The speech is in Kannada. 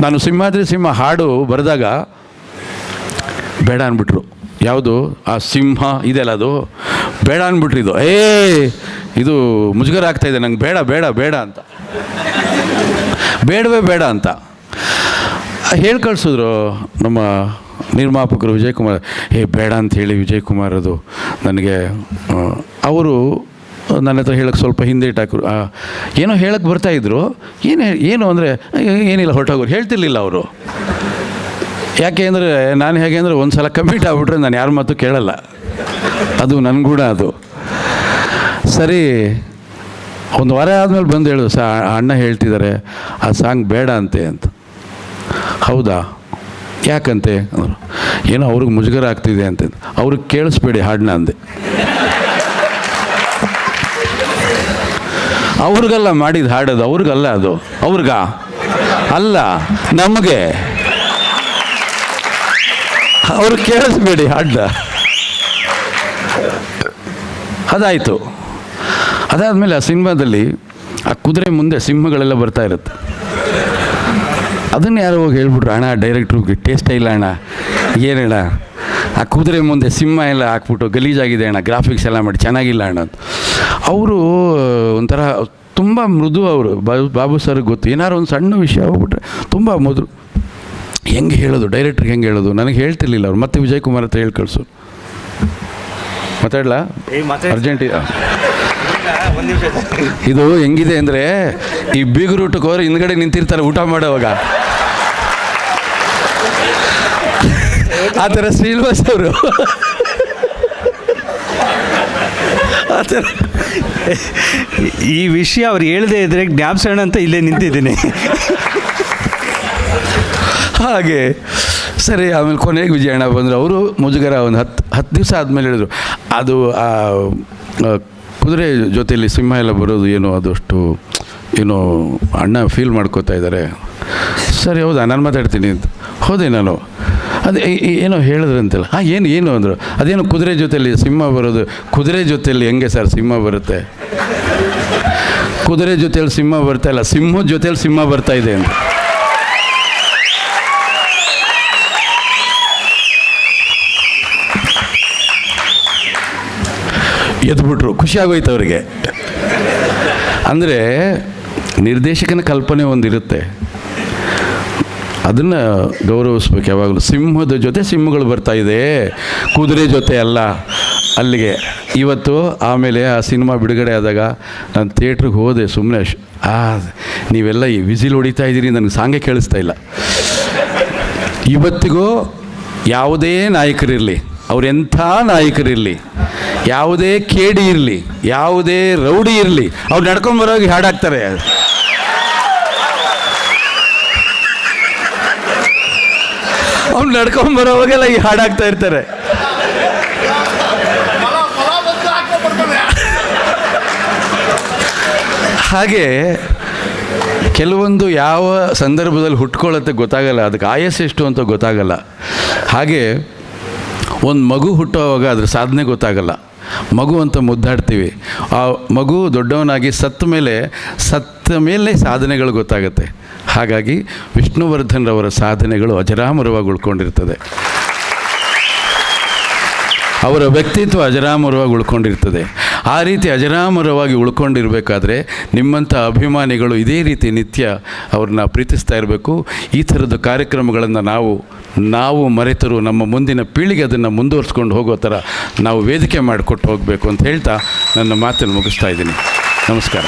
ನಾನು ಸಿಂಹಾದ್ರಿ ಸಿಂಹ ಹಾಡು ಬರೆದಾಗ ಬೇಡ ಅಂದ್ಬಿಟ್ರು. ಯಾವುದು ಆ ಸಿಂಹ ಇದೆಲ್ಲ ಅದು ಬೇಡ ಅಂದ್ಬಿಟ್ರು. ಇದು ಮುಜುಗರ ಆಗ್ತಾಯಿದೆ ನಂಗೆ, ಬೇಡ ಬೇಡ ಬೇಡ ಅಂತ, ಬೇಡವೇ ಬೇಡ ಅಂತ ಹೇಳಿ ಕಳಿಸಿದ್ರು ನಮ್ಮ ನಿರ್ಮಾಪಕರು ವಿಜಯ್ ಕುಮಾರ್. ಬೇಡ ಅಂತ ಹೇಳಿ ವಿಜಯ್ ಕುಮಾರ್ ಅದು ನನಗೆ ಅವರು ನನ್ನ ಹತ್ರ ಹೇಳೋಕ್ಕೆ ಸ್ವಲ್ಪ ಹಿಂದೇಟು ಹಾಕರು. ಏನೋ ಹೇಳಕ್ಕೆ ಬರ್ತಾಯಿದ್ರು, ಏನು ಅಂದರೆ ಏನಿಲ್ಲ ಹೊರಟೋಗೋರು, ಹೇಳ್ತಿರ್ಲಿಲ್ಲ ಅವರು. ಯಾಕೆ ಅಂದರೆ ನಾನು ಹೇಗೆ ಅಂದರೆ ಒಂದು ಸಲ ಕಮಿಟ್ ಆಗ್ಬಿಟ್ರೆ ನಾನು ಯಾರ ಮಾತು ಕೇಳಲ್ಲ, ಅದು ನನ್ನ ಕೂಡ ಅದು. ಸರಿ, ಒಂದು ವಾರ ಆದಮೇಲೆ ಬಂದು ಹೇಳೋದು, ಅಣ್ಣ ಹೇಳ್ತಿದ್ದಾರೆ ಆ ಸಾಂಗ್ ಬೇಡ ಅಂತೆ ಅಂತ. ಹೌದಾ, ಯಾಕಂತೆ ಅಂದರು. ಏನೋ ಅವ್ರಿಗೆ ಮುಜುಗರ ಆಗ್ತಿದೆ ಅಂತ. ಅವ್ರಿಗೆ ಕೇಳಿಸ್ಬೇಡಿ ಹಾಡನ್ನ ಅಂದೆ. ಅವ್ರಿಗಲ್ಲ ಮಾಡಿದ್ದು ಹಾಡೋದು, ಅವ್ರಿಗಲ್ಲ ಅದು, ಅವ್ರಿಗ ಅಲ್ಲ ನಮಗೆ. ಅವ್ರಿಗೆ ಕೇಳಿಸ್ಬೇಡಿ ಹಾಡನ್ನ. ಅದಾಯಿತು. ಅದಾದಮೇಲೆ ಆ ಸಿನಿಮಾದಲ್ಲಿ ಆ ಕುದುರೆ ಮುಂದೆ ಸಿಂಹಗಳೆಲ್ಲ ಬರ್ತಾ ಇರುತ್ತೆ. ಅದನ್ನು ಯಾರೋ ಹೋಗಿ ಹೇಳ್ಬಿಟ್ರು, ಅಣ್ಣ ಡೈರೆಕ್ಟ್ರಿಗೆ ಟೇಸ್ಟೇ ಇಲ್ಲ ಅಣ್ಣ, ಏನಣ್ಣ ಆ ಕುದುರೆ ಮುಂದೆ ಸಿಂಹ ಎಲ್ಲ ಹಾಕ್ಬಿಟ್ಟು ಗಲೀಜಾಗಿದೆ ಅಣ್ಣ, ಗ್ರಾಫಿಕ್ಸ್ ಎಲ್ಲ ಮಾಡಿ ಚೆನ್ನಾಗಿಲ್ಲ ಅಣ್ಣ ಅಂತ. ಅವರು ಒಂಥರ ತುಂಬ ಮೃದು. ಅವರು ಬಾಬು ಸರ್ಗೆ ಗೊತ್ತು, ಏನಾರು ಒಂದು ಸಣ್ಣ ವಿಷಯ ಹೋಗ್ಬಿಟ್ರೆ ತುಂಬ ಮೊದಲು ಹೆಂಗೆ ಹೇಳೋದು, ಡೈರೆಕ್ಟ್ರಿಗೆ ಹೆಂಗೆ ಹೇಳೋದು ನನಗೆ ಹೇಳ್ತಿರ್ಲಿಲ್ಲ ಅವ್ರು. ಮತ್ತೆ ವಿಜಯ್ ಕುಮಾರ್ ಹತ್ರ ಹೇಳಿ ಕಳಿಸು. ಮಾತಾಡಲ್ಲ, ಅರ್ಜೆಂಟಿನ ಇದು ಹೆಂಗಿದೆ ಅಂದರೆ, ಈ ಬೀಗರು ಊಟಕ್ಕೆ ಹೋದ್ರೆ ಹಿಂದ್ಗಡೆ ನಿಂತಿರ್ತಾರೆ ಊಟ ಮಾಡೋವಾಗ, ಆ ಥರ ಶ್ರೀನಿವಾಸ್ ಅವರು ಆ ಥರ. ಈ ವಿಷಯ ಅವ್ರು ಹೇಳದೇ ಇದ್ರೆ ಜ್ಞಾಪಿಸೋಣ ಅಂತ ಇಲ್ಲೇ ನಿಂತಿದ್ದೀನಿ. ಹಾಗೆ ಸರಿ. ಆಮೇಲೆ ಕೊನೆಗೆ ವಿಜಯಣ್ಣ ಬಂದರು. ಅವರು ಮುಜುಗರ ಒಂದು 10 ದಿವಸ ಆದಮೇಲೆ ಹೇಳಿದ್ರು, ಅದು ಆ ಕುದುರೆ ಜೊತೆಯಲ್ಲಿ ಸಿಂಹ ಎಲ್ಲ ಬರೋದು ಏನೋ ಅದಷ್ಟು ಏನೋ ಅಣ್ಣ ಫೀಲ್ ಮಾಡ್ಕೋತಾ ಇದ್ದಾರೆ. ಸರಿ, ಹೌದಾ, ನಾನು ಮಾತಾಡ್ತೀನಿ ಅಂತ ಹೋದೆ ನಾನು. ಅದೇ ಏನೋ ಹೇಳಿದ್ರಂತಲ್ಲ, ಏನು ಅಂದರು. ಅದೇನು ಕುದುರೆ ಜೊತೆಯಲ್ಲಿ ಸಿಂಹ ಬರೋದು. ಕುದುರೆ ಜೊತೆಯಲ್ಲಿ ಹೆಂಗೆ ಸರ್ ಸಿಂಹ ಬರುತ್ತೆ? ಕುದುರೆ ಜೊತೆಯಲ್ಲಿ ಸಿಂಹ ಬರ್ತಾ ಇಲ್ಲ, ಸಿಂಹದ ಜೊತೆಯಲ್ಲಿ ಸಿಂಹ ಬರ್ತಾ ಇದೆ ಅಂತ. ಎದ್ಬಿಟ್ರು. ಖುಷಿಯಾಗೋಯ್ತು ಅವರಿಗೆ. ಅಂದರೆ ನಿರ್ದೇಶಕನ ಕಲ್ಪನೆ ಒಂದಿರುತ್ತೆ, ಅದನ್ನು ಗೌರವಿಸ್ಬೇಕು ಯಾವಾಗಲೂ. ಸಿಂಹದ ಜೊತೆ ಸಿಂಹಗಳು ಬರ್ತಾಯಿದೆ, ಕುದುರೆ ಜೊತೆ ಅಲ್ಲ. ಅಲ್ಲಿಗೆ ಇವತ್ತು ಆಮೇಲೆ ಆ ಸಿನಿಮಾ ಬಿಡುಗಡೆ ಆದಾಗ ನಾನು ಥಿಯೇಟ್ರಿಗೆ ಹೋದೆ. ಸುಮ್ಮನೆ ನೀವೆಲ್ಲ ಈ ವಿಸಿಲ್ ಹೊಡಿತಾ ಇದ್ದೀರಿ, ನನಗೆ ಸಾಂಗೇ ಕೇಳಿಸ್ತಾ ಇಲ್ಲ. ಇವತ್ತಿಗೂ ಯಾವುದೇ ನಾಯಕರಿರಲಿ, ಅವರೆಂಥ ನಾಯಕರಿರಲಿ, ಯಾವುದೇ ಕೇಡಿ ಇರಲಿ, ಯಾವುದೇ ರೌಡಿ ಇರಲಿ, ಅವ್ರು ನಡ್ಕೊಂಬರೋಗಿ ಹಾಡಾಕ್ತಾರೆ. ಅವ್ನು ನಡ್ಕೊಂಬರೋವಾಗೆಲ್ಲ ಈ ಹಾಡಾಗ್ತಾ ಇರ್ತಾರೆ. ಹಾಗೆ ಕೆಲವೊಂದು ಯಾವ ಸಂದರ್ಭದಲ್ಲಿ ಹುಟ್ಕೊಳ್ಳುತ್ತೆ ಗೊತ್ತಾಗಲ್ಲ, ಅದಕ್ಕೆ ಆಯಸ್ಸು ಎಷ್ಟು ಅಂತ ಗೊತ್ತಾಗಲ್ಲ. ಹಾಗೆ ಒಂದು ಮಗು ಹುಟ್ಟುವಾಗ ಅದ್ರ ಸಾಧನೆ ಗೊತ್ತಾಗಲ್ಲ. ಮಗು ಅಂತ ಮುದ್ದಾಡ್ತೀವಿ, ಆ ಮಗು ದೊಡ್ಡವನಾಗಿ ಸತ್ತ ಮೇಲೆ ಸಾಧನೆಗಳು ಗೊತ್ತಾಗುತ್ತೆ. ಹಾಗಾಗಿ ವಿಷ್ಣುವರ್ಧನ್ರವರ ಸಾಧನೆಗಳು ಅಜರಾಮರವಾಗಿ ಉಳ್ಕೊಂಡಿರ್ತದೆ, ಅವರ ವ್ಯಕ್ತಿತ್ವ ಅಜರಾಮರವಾಗಿ ಉಳ್ಕೊಂಡಿರ್ತದೆ. ಆ ರೀತಿ ಅಜರಾಮರವಾಗಿ ಉಳ್ಕೊಂಡಿರಬೇಕಾದ್ರೆ ನಿಮ್ಮಂಥ ಅಭಿಮಾನಿಗಳು ಇದೇ ರೀತಿ ನಿತ್ಯ ಅವ್ರನ್ನ ಪ್ರೀತಿಸ್ತಾ ಇರಬೇಕು. ಈ ಥರದ ಕಾರ್ಯಕ್ರಮಗಳನ್ನು ನಾವು ಮರೆತರು ನಮ್ಮ ಮುಂದಿನ ಪೀಳಿಗೆ ಅದನ್ನು ಮುಂದುವರಿಸ್ಕೊಂಡು ಹೋಗೋ ಥರ ನಾವು ವೇದಿಕೆ ಮಾಡಿಕೊಟ್ಟು ಹೋಗಬೇಕು ಅಂತ ಹೇಳ್ತಾ ನನ್ನ ಮಾತನ್ನು ಮುಗಿಸ್ತಾ ಇದ್ದೀನಿ. ನಮಸ್ಕಾರ.